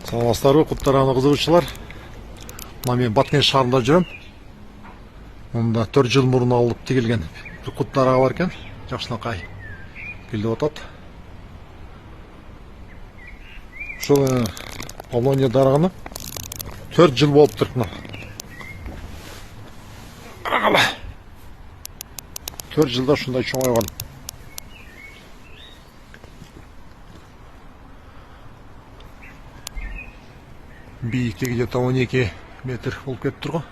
Саламатсыздарбы, куттараны кызыгуучулар. Мына мен Баткен шаарында жүрөм. Мында 4 жыл мурун алып тигилген бир кут дарага бар экен. Жакшынакай келип атат. Ушул Полония дараганы 4 жыл болуп туруп мына. Карагыла. 4 жылда ушундай чоңойгон. Бийиктиги где-то 12 метр болуп кетиптир го.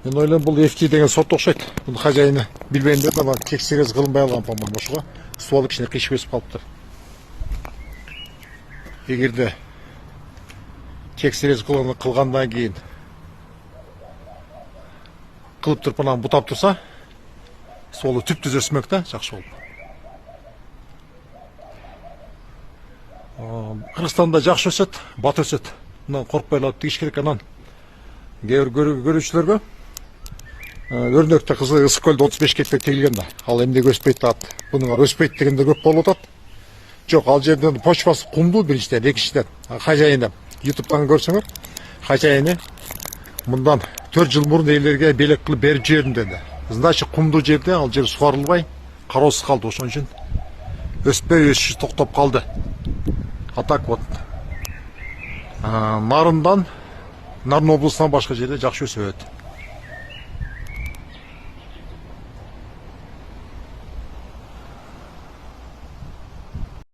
Мен ойлойм бул FT деген сот окшойт. Бул хажайыны билбейм деп ана текшерүүсү кылынбай алган по-моему ошого. Ствол кичине кыйшып өсүп калыптыр. Эгерде текшерүүсү кылгандан кийин кылып туруп анан бутап турса, стволу түп-түз өсмөк да, жакшы болуп. Кыргызстанда жакшы өсөт, бат өсөт. Мындан коркпой алып тигиш керек. Анан кээ бир көрүүчүлөргө өрнөктө кызы ысык көлдө 35 гектар тигилген да. Ал эмнеге өспөйт атат? Бунун өспөйт дегендер көп болуп атат. Жок, ал жерден почвасы кумдуу биринчиден, экинчиден. Хажайыны YouTube'дан көрсөңөр, хажайыны мындан 4 жыл мурун элерге белек кылып берип жибердим деди. Значит, кумдуу жерде ал жер сугарылбай, кароосуз калды. Ошон үчүн өспөй өсүшү токтоп калды. А так вот. Нарын облысынан башка жерде жакшы өсөт.